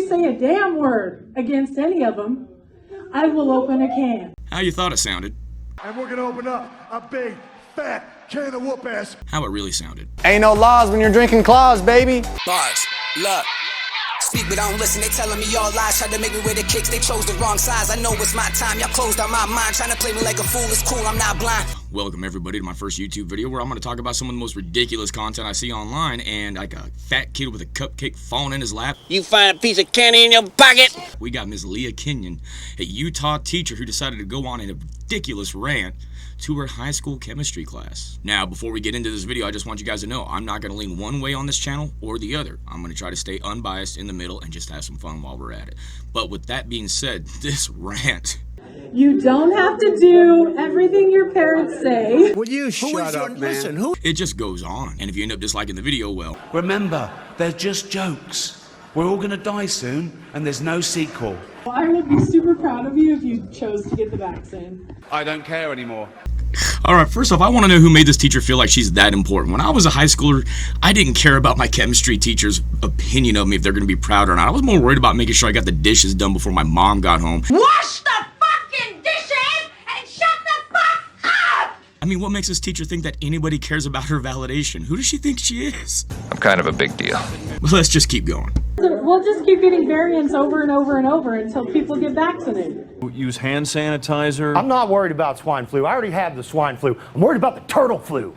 say a damn word against any of them, I will open a can. How you thought it sounded? And we're gonna open up a big, fat can of whoop ass. How it really sounded. Ain't no laws when you're drinking claws, baby. Bars, look. Speak but don't listen, they telling me all lies. Tried to make me wear the kicks, they chose the wrong sides. I know it's my time, y'all closed out my mind. Trying to play me like a fool, it's cool, I'm not blind. Welcome everybody to my first YouTube video where I'm going to talk about some of the most ridiculous content I see online, and like a fat kid with a cupcake falling in his lap. You find a piece of candy in your pocket. We got Ms. Leah Kenyon, a Utah teacher who decided to go on a ridiculous rant to her high school chemistry class. Now, before we get into this video, I just want you guys to know I'm not going to lean one way on this channel or the other. I'm going to try to stay unbiased in the middle and just have some fun while we're at it. But with that being said, this rant... You don't have to do everything your parents say. Will you shut up, man? Listen, It just goes on. And if you end up disliking the video, well... Remember, they're just jokes. We're all gonna die soon, and there's no sequel. I would be super proud of you if you chose to get the vaccine. I don't care anymore. Alright, first off, I want to know who made this teacher feel like she's that important. When I was a high schooler, I didn't care about my chemistry teacher's opinion of me, if they're going to be proud or not. I was more worried about making sure I got the dishes done before my mom got home. Wash the fucking dishes and shut the fuck up! I mean, what makes this teacher think that anybody cares about her validation? Who does she think she is? I'm kind of a big deal. Well, let's just keep going. We'll just keep getting variants over and over and over until people get vaccinated. Use hand sanitizer. I'm not worried about swine flu. I already have the swine flu. I'm worried about the turtle flu.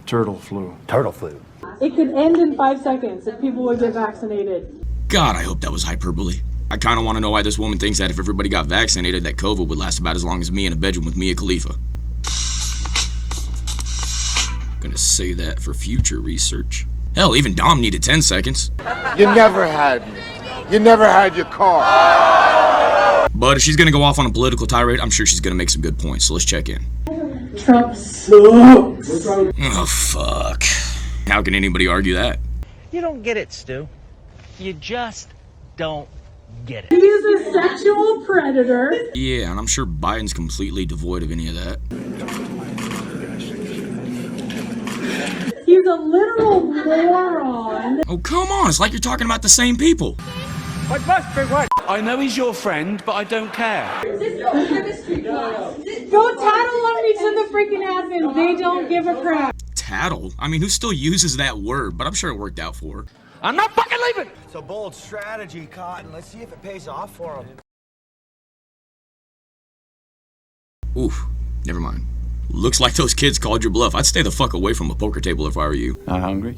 Turtle flu. Turtle flu. It could end in 5 seconds if people would get vaccinated. God, I hope that was hyperbole. I kind of want to know why this woman thinks that if everybody got vaccinated, that COVID would last about as long as me in a bedroom with Mia Khalifa. Gonna say that for future research. Hell, even Dom needed 10 seconds. You never had me. You never had your car. But if she's gonna go off on a political tirade, I'm sure she's gonna make some good points, so let's check in. Trump sucks. Oh, fuck. How can anybody argue that? You don't get it, Stu. You just don't get it. He is a sexual predator. Yeah, and I'm sure Biden's completely devoid of any of that. He's a literal moron. Oh, come on, it's like you're talking about the same people. What must be what? I know he's your friend, but I don't care. Go tattle on me to the freaking admin. They don't give a crap. Tattle? I mean, who still uses that word? But I'm sure it worked out for her. I'm not fucking leaving! It's a bold strategy, Cotton. Let's see if it pays off for him. Oof, never mind. Looks like those kids called your bluff. I'd stay the fuck away from a poker table if I were you. Not hungry?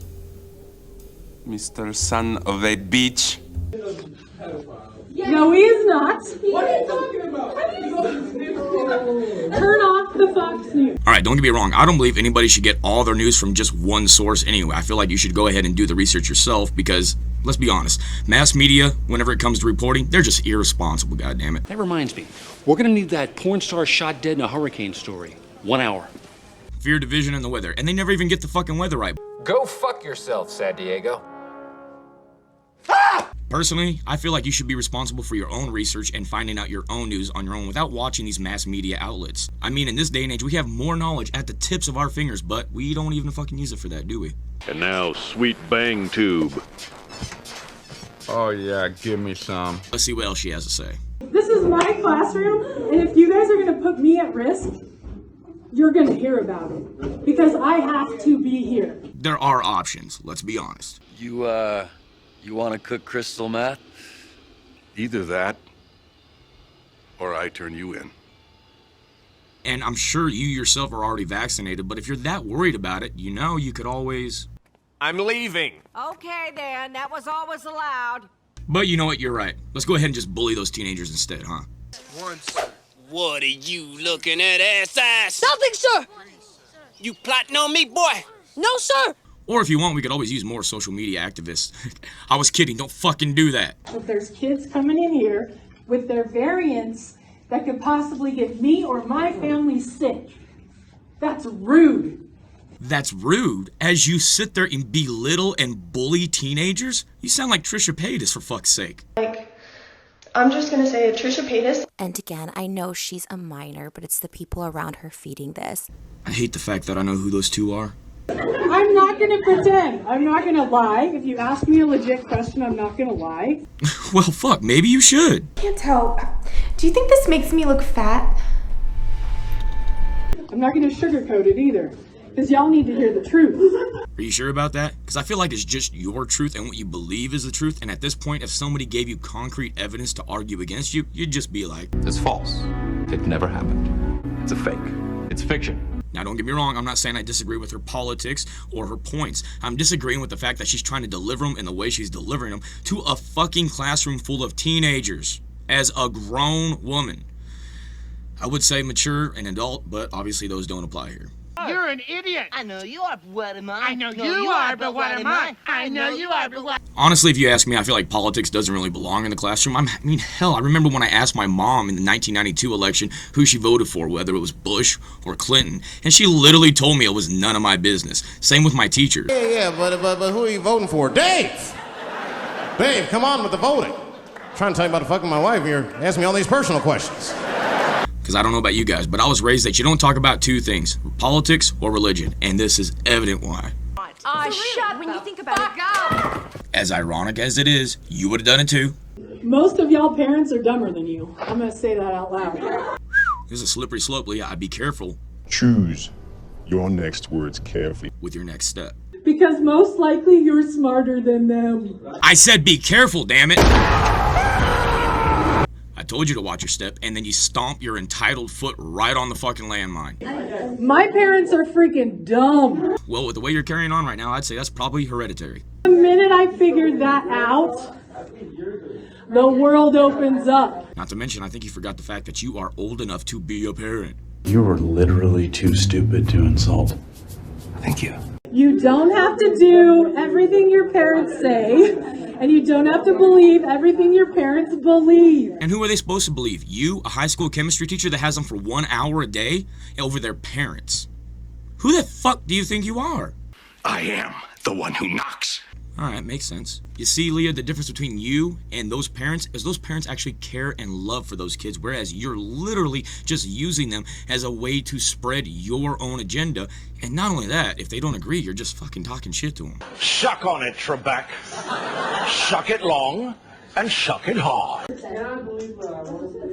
Mr. Son of a Beach. No, he is not. What are you talking about? Turn off the Fox News. Alright, don't get me wrong. I don't believe anybody should get all their news from just one source anyway. I feel like you should go ahead and do the research yourself because, let's be honest, mass media, whenever it comes to reporting, they're just irresponsible, goddammit. That reminds me, we're gonna need that porn star shot dead in a hurricane story. 1 hour. Fear, division, and the weather. And they never even get the fucking weather right. Go fuck yourself, San Diego. Personally, I feel like you should be responsible for your own research and finding out your own news on your own without watching these mass media outlets. I mean, in this day and age, we have more knowledge at the tips of our fingers, but we don't even fucking use it for that, do we? And now, Sweet Bang Tube. Oh yeah, give me some. Let's see what else she has to say. This is my classroom, and if you guys are going to put me at risk, you're going to hear about it. Because I have to be here. There are options, let's be honest. You want to cook crystal meth? Either that, or I turn you in. And I'm sure you yourself are already vaccinated, but if you're that worried about it, you know you could always... I'm leaving. Okay then, that was always allowed. But you know what, you're right. Let's go ahead and just bully those teenagers instead, huh? What are you looking at, ass? Nothing, sir! You plotting on me, boy? No, sir! Or if you want, we could always use more social media activists. I was kidding, don't fucking do that. If there's kids coming in here with their variants that could possibly get me or my family sick, that's rude. That's rude? As you sit there and belittle and bully teenagers? You sound like Trisha Paytas, for fuck's sake. I'm just gonna say Trisha Paytas. And again, I know she's a minor, but it's the people around her feeding this. I hate the fact that I know who those two are. I'm not gonna pretend. I'm not gonna lie. If you ask me a legit question, I'm not gonna lie. Well, fuck, maybe you should. I can't tell. Do you think this makes me look fat? I'm not gonna sugarcoat it either, because y'all need to hear the truth. Are you sure about that? Because I feel like it's just your truth and what you believe is the truth, and at this point, if somebody gave you concrete evidence to argue against you, you'd just be like, it's false. It never happened. It's a fake. It's fiction. Now, don't get me wrong, I'm not saying I disagree with her politics or her points. I'm disagreeing with the fact that she's trying to deliver them in the way she's delivering them to a fucking classroom full of teenagers as a grown woman. I would say mature and adult, but obviously those don't apply here. You're an idiot. I know you are, but what am I? I know you are, but what am I? I know you are, but what? Honestly, if you ask me, I feel like politics doesn't really belong in the classroom. I mean, hell, I remember when I asked my mom in the 1992 election who she voted for, whether it was Bush or Clinton, and she literally told me it was none of my business. Same with my teachers. Yeah, but who are you voting for? Dave! Dave, come on with the voting. I'm trying to tell you about fucking my wife, and you're asking me all these personal questions. Because I don't know about you guys, but I was raised that you don't talk about two things, politics or religion, and this is evident why. Shut when you think about it. As ironic as it is, you would have done it too. Most of y'all parents are dumber than you. I'm gonna say that out loud. There's a slippery slope, Leah. I'd be careful. Choose your next words carefully. With your next step. Because most likely you're smarter than them. I said be careful, damn it! I told you to watch your step, and then you stomp your entitled foot right on the fucking landmine. My parents are freaking dumb. Well, with the way you're carrying on right now, I'd say that's probably hereditary. The minute I figured that out, the world opens up. Not to mention, I think you forgot the fact that you are old enough to be a parent. You were literally too stupid to insult. Thank you. You don't have to do everything your parents say, and you don't have to believe everything your parents believe. And who are they supposed to believe? You, a high school chemistry teacher that has them for 1 hour a day, over their parents? Who the fuck do you think you are? I am the one who knocks. Alright, makes sense. You see, Leah, the difference between you and those parents is those parents actually care and love for those kids, whereas you're literally just using them as a way to spread your own agenda. And not only that, if they don't agree, you're just fucking talking shit to them. Suck on it, Trebek. Suck it long and suck it hard.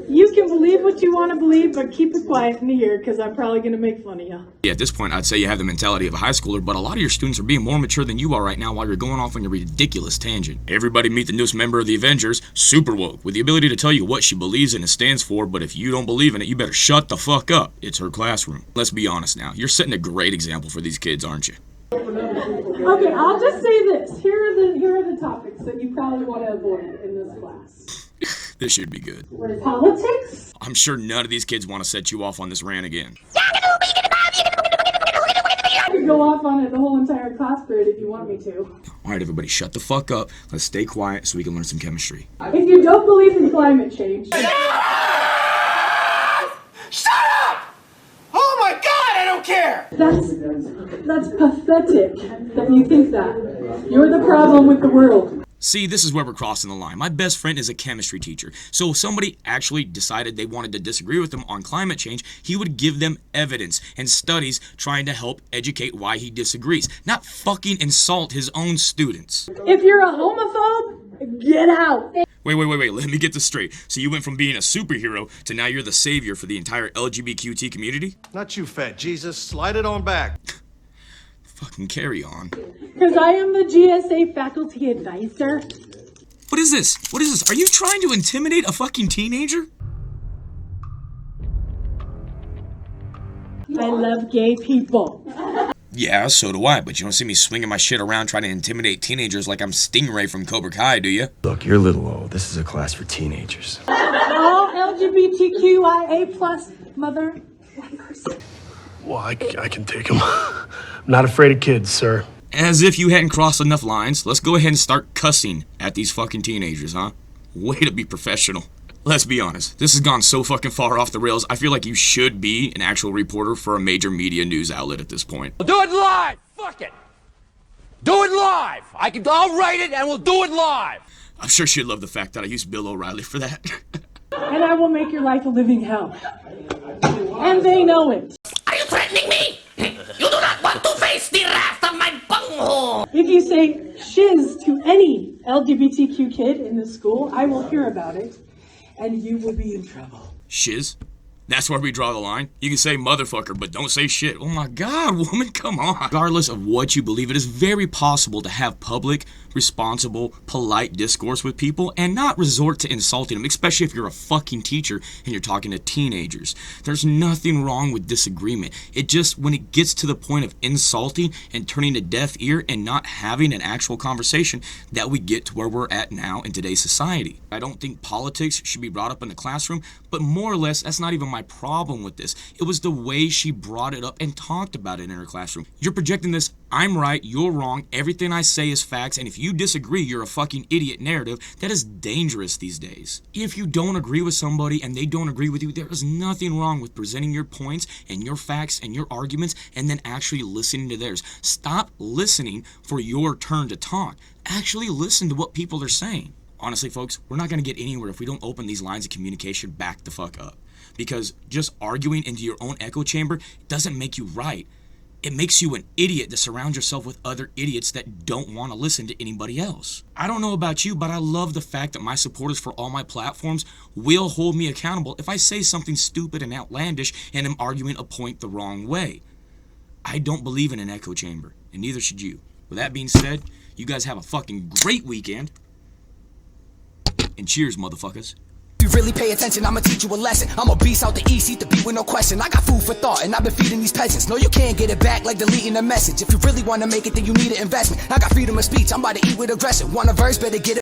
You can believe what you want to believe, but keep it quiet in here, because I'm probably going to make fun of you. Yeah, at this point, I'd say you have the mentality of a high schooler, but a lot of your students are being more mature than you are right now while you're going off on your ridiculous tangent. Everybody meet the newest member of the Avengers, super woke, with the ability to tell you what she believes in and stands for, but if you don't believe in it, you better shut the fuck up. It's her classroom. Let's be honest now. You're setting a great example for these kids, aren't you? Okay, I'll just say this. Here are the topics that you probably want to avoid in this class. This should be good. Politics? I'm sure none of these kids want to set you off on this rant again. I could go off on it the whole entire class period if you want me to. Alright, everybody, shut the fuck up. Let's stay quiet so we can learn some chemistry. If you don't believe in climate change... Shut up! Oh my god, I don't care! That's pathetic that you think that. You're the problem with the world. See, this is where we're crossing the line. My best friend is a chemistry teacher, so if somebody actually decided they wanted to disagree with him on climate change, he would give them evidence and studies trying to help educate why he disagrees, not fucking insult his own students. If you're a homophobe, get out. Wait, let me get this straight. So you went from being a superhero to now you're the savior for the entire LGBTQ community? Not you, fat Jesus. Slide it on back. Fucking carry on. Because I am the GSA faculty advisor. What is this? What is this? Are you trying to intimidate a fucking teenager? I love gay people. Yeah, so do I, but you don't see me swinging my shit around trying to intimidate teenagers like I'm Stingray from Cobra Kai, do you? Look, you're a little old. This is a class for teenagers. All LGBTQIA plus mother. Well, I can take them. I'm not afraid of kids, sir. As if you hadn't crossed enough lines, let's go ahead and start cussing at these fucking teenagers, huh? Way to be professional. Let's be honest, this has gone so fucking far off the rails, I feel like you should be an actual reporter for a major media news outlet at this point. We'll do it live! Fuck it! Do it live! I'll write it and we'll do it live! I'm sure she'd love the fact that I used Bill O'Reilly for that. And I will make your life a living hell. And they know it. Are you threatening me? You do not want to face the wrath of my bunghole! If you say shiz to any LGBTQ kid in the school, I will hear about it, and you will be in trouble. Shiz? That's where we draw the line. You can say motherfucker, but don't say shit. Oh my God, woman, come on. Regardless of what you believe, it is very possible to have public, responsible, polite discourse with people and not resort to insulting them, especially if you're a fucking teacher and you're talking to teenagers. There's nothing wrong with disagreement. It just, when it gets to the point of insulting and turning a deaf ear and not having an actual conversation, that we get to where we're at now in today's society. I don't think politics should be brought up in the classroom, but more or less, that's not even my problem with this. It was the way she brought it up and talked about it in her classroom. You're projecting this, I'm right, you're wrong, everything I say is facts, and if you disagree, you're a fucking idiot narrative. That is dangerous these days. If you don't agree with somebody and they don't agree with you, there is nothing wrong with presenting your points and your facts and your arguments and then actually listening to theirs. Stop listening for your turn to talk. Actually listen to what people are saying. Honestly, folks, we're not going to get anywhere if we don't open these lines of communication back the fuck up. Because just arguing into your own echo chamber doesn't make you right. It makes you an idiot to surround yourself with other idiots that don't want to listen to anybody else. I don't know about you, but I love the fact that my supporters for all my platforms will hold me accountable if I say something stupid and outlandish and am arguing a point the wrong way. I don't believe in an echo chamber, and neither should you. With that being said, you guys have a fucking great weekend. And cheers, motherfuckers. If you really pay attention, I'ma teach you a lesson. I'm a beast out the east, eat the beat with no question. I got food for thought, and I've been feeding these peasants. No, you can't get it back like deleting a message. If you really wanna make it, then you need an investment. I got freedom of speech, I'm about to eat with aggression. Want a verse, better get it.